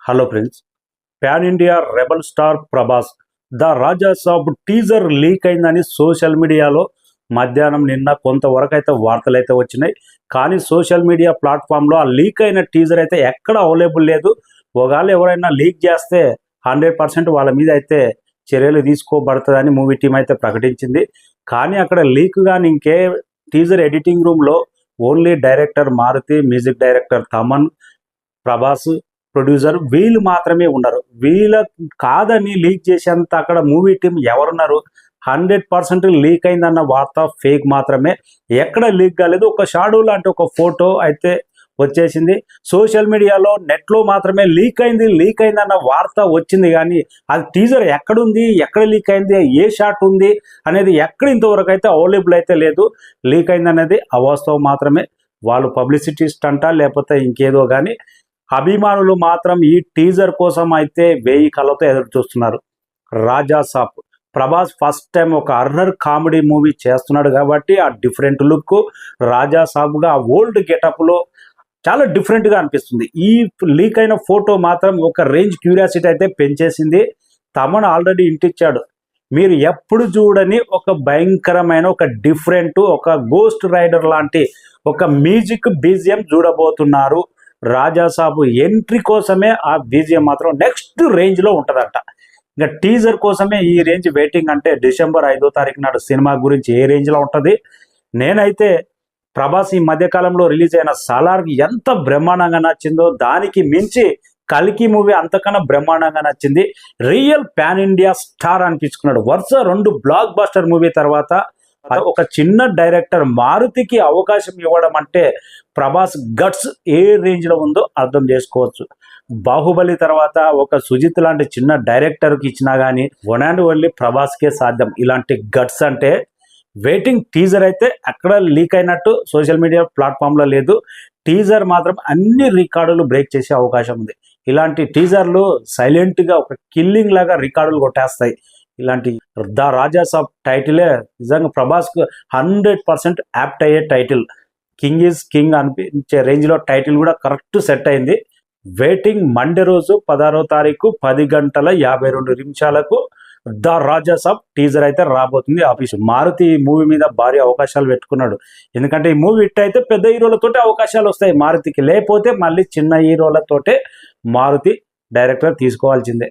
Hello friends, pan India rebel star Prabhas the Raja Saab teaser leak అయిందని social మీడియాలో మధ్యాహ్నం నిన్న కొంతవరకు అయితే వార్తలు అయితే వచ్చినాయి. కానీ సోషల్ మీడియా ప్లాట్ఫామ్లో ఆ లీక్ అయిన టీజర్ అయితే ఎక్కడ అవైలబుల్ లేదు. ఒకవేళ ఎవరైనా లీక్ చేస్తే 100% వాళ్ళ మీద అయితే చర్యలు తీసుకోబడుతుందని మూవీ టీం అయితే ప్రకటించింది. కానీ అక్కడ లీక్ కానీ ఇంకే టీజర్ ఎడిటింగ్ రూమ్లో only director Maruthi, music director Thaman, Prabhas, producer వీళ్ళు మాత్రమే ఉన్నారు. వీళ్ళ కాదని లీక్ చేసేంత అక్కడ మూవీ టీం ఎవరున్నారు? 100% లీక్ అయిందన్న వార్త ఫేక్ మాత్రమే. ఎక్కడ లీక్ కాలేదు. ఒక షాడో లాంటి ఒక ఫోటో అయితే వచ్చేసింది. సోషల్ మీడియాలో నెట్లో మాత్రమే లీక్ అయిందన్న వార్త వచ్చింది. కానీ అది టీజర్ ఎక్కడుంది, ఎక్కడ లీక్ అయింది, ఏ షాట్ ఉంది అనేది ఎక్కడ ఇంతవరకు అయితే అవైలబుల్ అయితే లేదు. లీక్ అయిందనేది అవాస్తవం మాత్రమే. వాళ్ళు పబ్లిసిటీ స్టంటా లేకపోతే ఇంకేదో కానీ అభిమానులు మాత్రం ఈ టీజర్ కోసం అయితే 1000 కళ్ళతో ఎదురు చూస్తున్నారు. రాజా సాబ్ ప్రభాస్ ఫస్ట్ టైం ఒక హర్రర్ కామెడీ మూవీ చేస్తున్నాడు కాబట్టి ఆ డిఫరెంట్ లుక్ రాజా సాబ్గా ఆ ఓల్డ్ గెటప్లో చాలా డిఫరెంట్గా అనిపిస్తుంది. ఈ లీక్ అయిన ఫోటో మాత్రం ఒక రేంజ్ క్యూరియాసిటీ అయితే పెంచేసింది. తమను ఆల్రెడీ ఇంటిచ్చాడు, మీరు ఎప్పుడు చూడని ఒక భయంకరమైన ఒక డిఫరెంట్ ఒక గోస్ట్ రైడర్ లాంటి ఒక మ్యూజిక్ బీజిఎం చూడబోతున్నారు. రాజా సాబు ఎంట్రీ కోసమే ఆ బీజిఎం మాత్రం నెక్స్ట్ రేంజ్లో ఉంటుందంట. ఇంకా టీజర్ కోసమే ఈ రేంజ్ వెయిటింగ్. అంటే డిసెంబర్ 5వ తారీఖు నాడు సినిమా గురించి ఏ రేంజ్లో ఉంటుంది. నేనైతే ప్రభాస్ ఈ మధ్యకాలంలో రిలీజ్ అయిన సాలార్ ఎంత బ్రహ్మాండంగా నచ్చిందో దానికి మించి కల్కి మూవీ అంతకన్నా బ్రహ్మాండంగా నచ్చింది. రియల్ ప్యాన్ ఇండియా స్టార్ అనిపించుకున్నాడు. వరుస 2 బ్లాక్ బస్టర్ మూవీ తర్వాత ఒక చిన్న డైరెక్టర్ మారుతికి అవకాశం ఇవ్వడం అంటే ప్రభాస్ గట్స్ ఏ రేంజ్లో ఉందో అర్థం చేసుకోవచ్చు. బాహుబలి తర్వాత ఒక సుజిత్ లాంటి చిన్న డైరెక్టర్కి ఇచ్చినా కానీ వన్ అండ్ ఓన్లీ ప్రభాస్కే సాధ్యం ఇలాంటి గట్స్. అంటే వెయిటింగ్. టీజర్ అయితే అక్కడ లీక్ అయినట్టు సోషల్ మీడియా ప్లాట్ఫామ్లో లేదు. టీజర్ మాత్రం అన్ని రికార్డులు బ్రేక్ చేసే అవకాశం ఉంది. ఇలాంటి టీజర్లు సైలెంట్గా ఒక కిల్లింగ్ లాగా రికార్డులు కొట్టేస్తాయి. ఇలాంటి ద రాజా సాబ్ టైటిలే నిజంగా ప్రభాస్కు 100% యాప్ట్ అయ్యే టైటిల్. కింగ్ ఈజ్ కింగ్ అనిపించే రేంజ్లో టైటిల్ కూడా కరెక్ట్ సెట్ అయింది. వెయిటింగ్. మండే రోజు 16వ తారీఖు 10:52 ద రాజా సాబ్ టీజర్ అయితే రాబోతుంది. ఆఫీసు మారుతి మూవీ మీద భారీ అవకాశాలు పెట్టుకున్నాడు. ఎందుకంటే ఈ మూవీ హిట్ అయితే పెద్ద హీరోలతోటే అవకాశాలు వస్తాయి మారుతికి. లేకపోతే మళ్ళీ చిన్న హీరోలతోటే మారుతి డైరెక్టర్ తీసుకోవాల్సిందే.